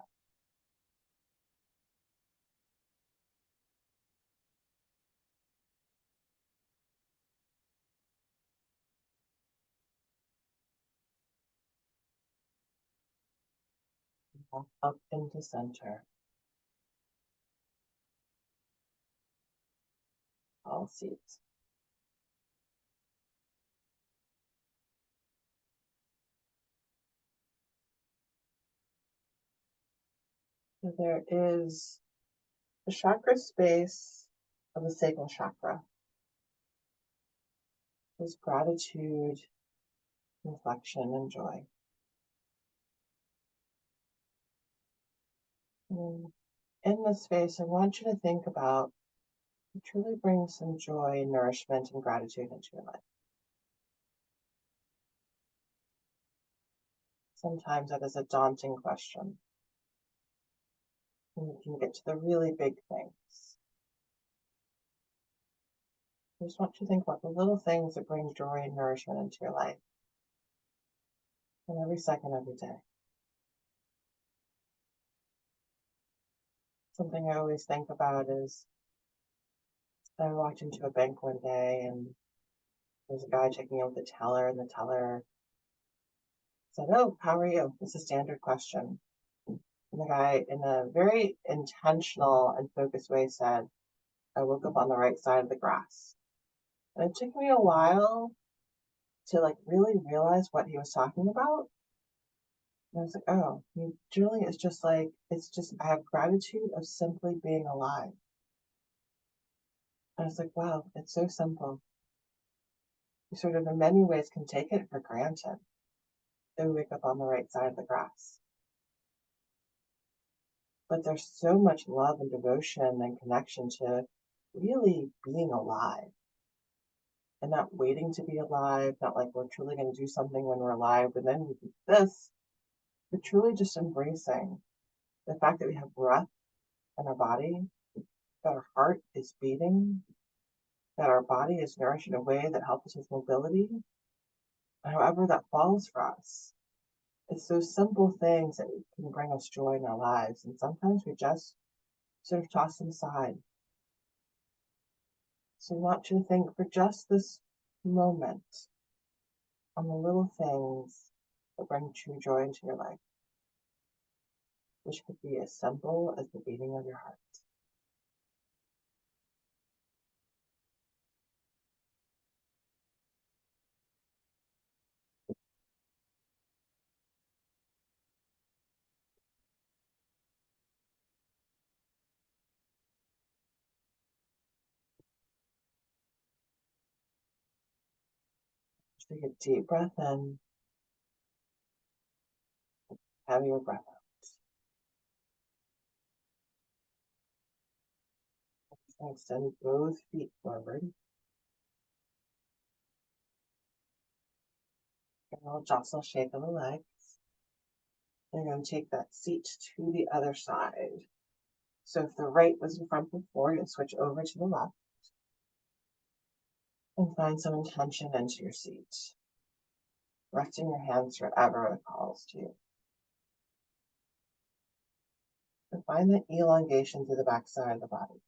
Back up into center. All seats. So there is the chakra space of the sacral chakra. is gratitude, reflection, and joy. And in this space, I want you to think about what truly brings some joy, nourishment, and gratitude into your life. Sometimes that is a daunting question. And you can get to the really big things. I just want you to think about the little things that bring joy and nourishment into your life. And every second of your day. Something I always think about is I walked into a bank one day and there's a guy checking out the teller, and the teller said, "Oh, how are you?" It's a standard question. And the guy, in a very intentional and focused way, said, "I woke up on the right side of the grass." And it took me a while to really realize what he was talking about. And I was like, oh, Julie is just it's just, I have gratitude of simply being alive. And I was like, wow, it's so simple. You sort of, in many ways, can take it for granted that we wake up on the right side of the grass. But there's so much love and devotion and connection to really being alive and not waiting to be alive, not like we're truly going to do something when we're alive and then we do this, but truly just embracing the fact that we have breath in our body, that our heart is beating, that our body is nourished in a way that helps us with mobility, however that falls for us. It's those simple things that can bring us joy in our lives, and sometimes we just sort of toss them aside. So I want you to think for just this moment on the little things that bring true joy into your life, which could be as simple as the beating of your heart. Take a deep breath in, have your breath out. Extend both feet forward. A little jostle shake of the legs. You're going to take that seat to the other side. So if the right was in front before, you'll switch over to the left and find some intention into your seat. Resting your hands wherever it calls to you. And find that elongation through the back side of the body.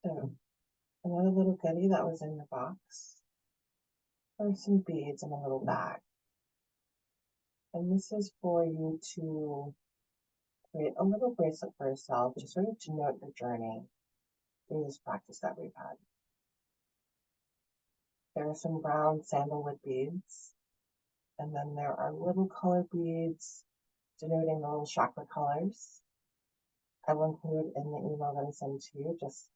So another little goodie that was in your box are some beads in a little bag. And this is for you to create a little bracelet for yourself to sort of denote your journey through this practice that we've had. There are some brown sandalwood beads, and then there are little color beads denoting the little chakra colors. I will include in the email that I send to you just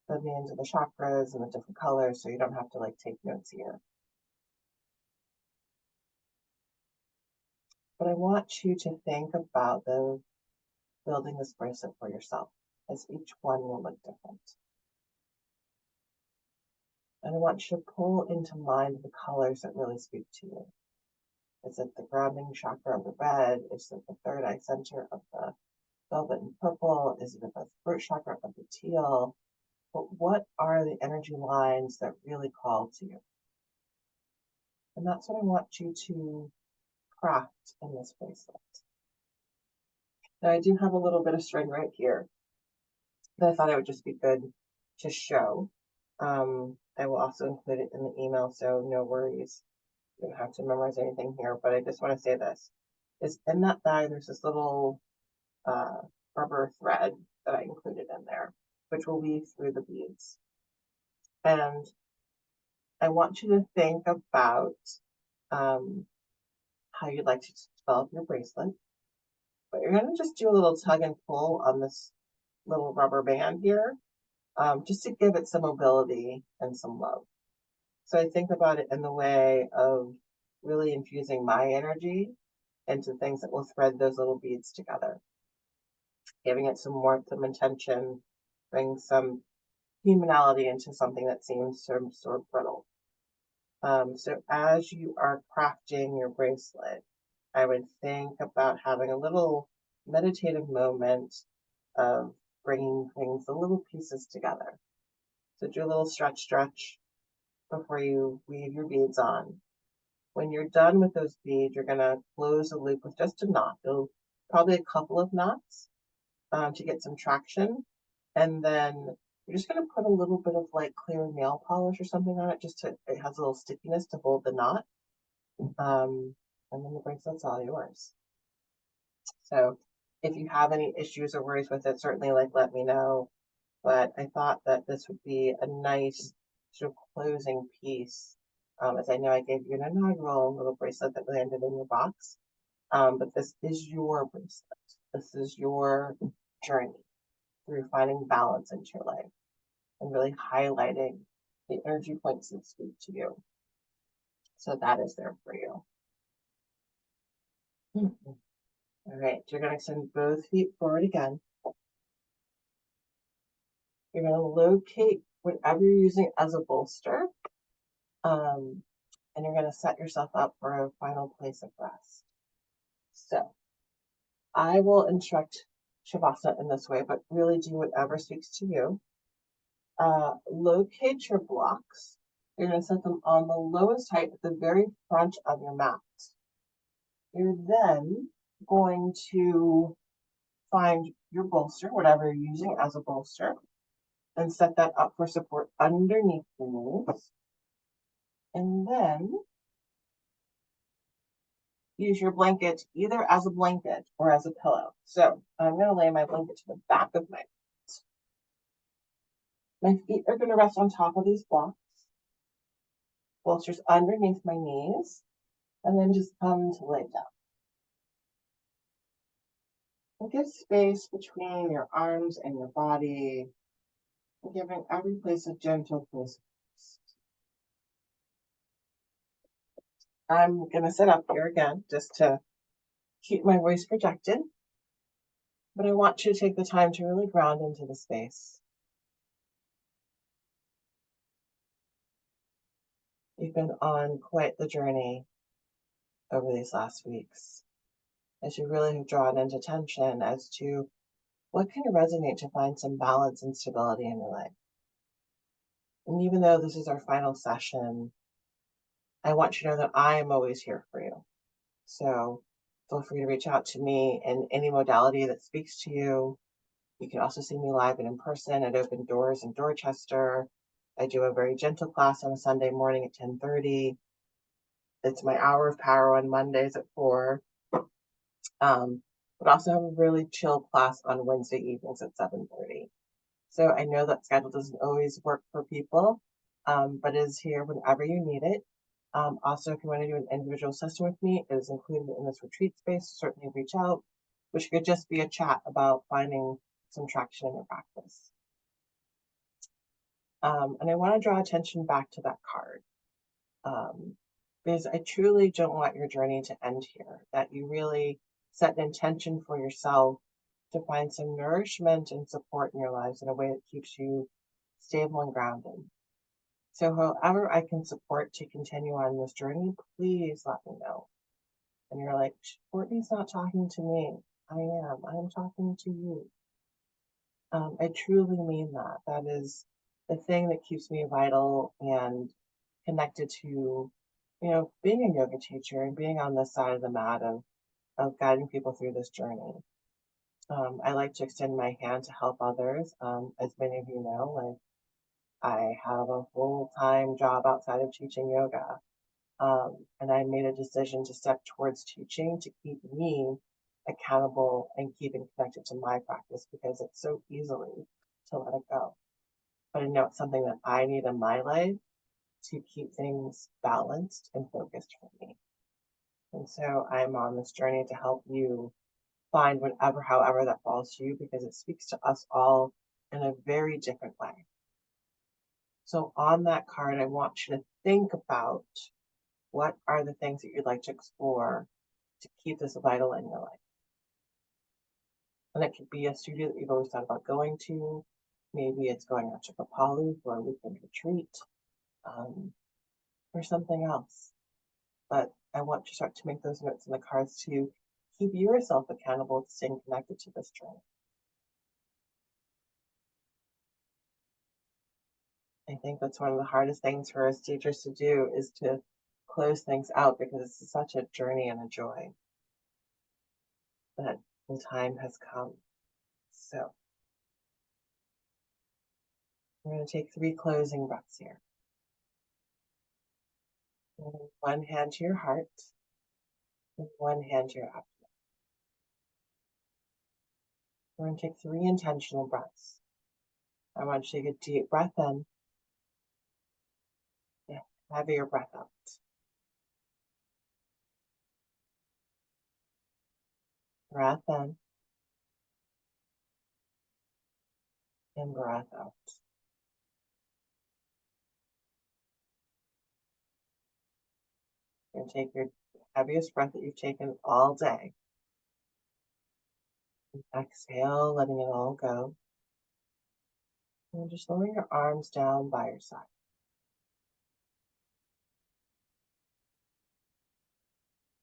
the names of the chakras and the different colors, so you don't have to take notes here. But I want you to think about building this bracelet for yourself, as each one will look different. And I want you to pull into mind the colors that really speak to you. Is it the grounding chakra of the red? Is it the third eye center of the velvet and purple? Is it the throat chakra of the teal? But what are the energy lines that really call to you? And that's what I want you to craft in this bracelet. Now I do have a little bit of string right here that I thought it would just be good to show. I will also include it in the email, so no worries. You don't have to memorize anything here, but I just want to say this. Is in that bag, there's this little rubber thread that I included in there, which will weave through the beads. And I want you to think about how you'd like to develop your bracelet. But you're going to just do a little tug and pull on this little rubber band here, just to give it some mobility and some love. So I think about it in the way of really infusing my energy into things that will thread those little beads together, giving it some warmth, some intention, bring some humanality into something that seems sort of brittle. So as you are crafting your bracelet, I would think about having a little meditative moment of bringing things, the little pieces together. So do a little stretch before you weave your beads on. When you're done with those beads, you're going to close the loop with just a knot. Probably a couple of knots to get some traction. And then you're just going to put a little bit of like clear nail polish or something on it, it has a little stickiness to hold the knot. And then the bracelet's all yours. So if you have any issues or worries with it, certainly let me know. But I thought that this would be a nice sort of closing piece, as I know I gave you an inaugural little bracelet that landed in your box. But this is your bracelet. This is your journey through finding balance into your life and really highlighting the energy points that speak to you. So that is there for you. All right, you're going to extend both feet forward again. You're going to locate whatever you're using as a bolster, and you're going to set yourself up for a final place of rest. So I will instruct Shavasana in this way, but really do whatever speaks to you. Locate your blocks. You're going to set them on the lowest height at the very front of your mat. You're then going to find your bolster, whatever you're using as a bolster, and set that up for support underneath the knees. And then use your blanket either as a blanket or as a pillow. So I'm going to lay my blanket to the back of my feet. My feet are going to rest on top of these blocks. Bolsters underneath my knees, and then just come to lay down. And give space between your arms and your body, giving every place a gentle place. I'm going to sit up here again just to keep my voice projected, but I want you to take the time to really ground into the space. You've been on quite the journey over these last weeks, as you really have drawn into attention as to what can resonate to find some balance and stability in your life. And even though this is our final session, I want you to know that I am always here for you. So feel free to reach out to me in any modality that speaks to you. You can also see me live and in person at Open Doors in Dorchester. I do a very gentle class on a Sunday morning at 10:30. It's my hour of power on Mondays at 4. But also have a really chill class on Wednesday evenings at 7:30. So I know that schedule doesn't always work for people, but it is here whenever you need it. Also, if you want to do an individual session with me, it is included in this retreat space. Certainly reach out, which could just be a chat about finding some traction in your practice. And I want to draw attention back to that card, because I truly don't want your journey to end here, that you really set an intention for yourself to find some nourishment and support in your lives in a way that keeps you stable and grounded. So however I can support to continue on this journey, please let me know. And you're like, Courtney's not talking to me. I'm talking to you. I truly mean that. That is the thing that keeps me vital and connected to, being a yoga teacher and being on this side of the mat of guiding people through this journey. I like to extend my hand to help others. As many of you know, I have a full-time job outside of teaching yoga. And I made a decision to step towards teaching to keep me accountable and keeping connected to my practice, because it's so easily to let it go. But I know it's something that I need in my life to keep things balanced and focused for me. And so I'm on this journey to help you find whatever, however that falls to you, because it speaks to us all in a very different way. So on that card, I want you to think about what are the things that you'd like to explore to keep this vital in your life. And it could be a studio that you've always thought about going to. Maybe it's going out to Kapali for a weekend retreat, or something else. But I want you to start to make those notes in the cards to keep yourself accountable to staying connected to this journey. I think that's one of the hardest things for us teachers to do is to close things out because it's such a journey and a joy that the time has come. So we're going to take 3 closing breaths here. One hand to your heart and one hand to your abdomen. We're going to take 3 intentional breaths. I want you to take a deep breath in, and heavier breath out. Breath in and breath out. You're going to take your heaviest breath that you've taken all day. Exhale, letting it all go. And just lowering your arms down by your side.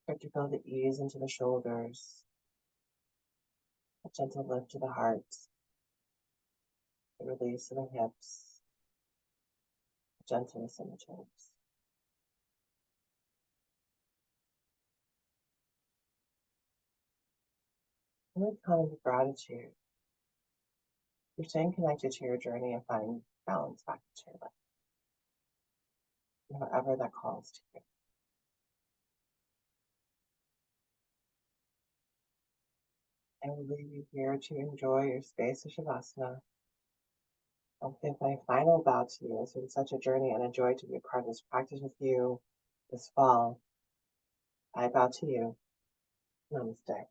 Start to feel the ease into the shoulders, a gentle lift to the heart, the release in the hips, gentleness in the toes. Really come into gratitude. You're staying connected to your journey and finding balance back into your life, whatever that calls to you. I will leave you here to enjoy your space of Shavasana. I'll give my final bow to you. It's been such a journey and a joy to be a part of this practice with you this fall. I bow to you. Namaste.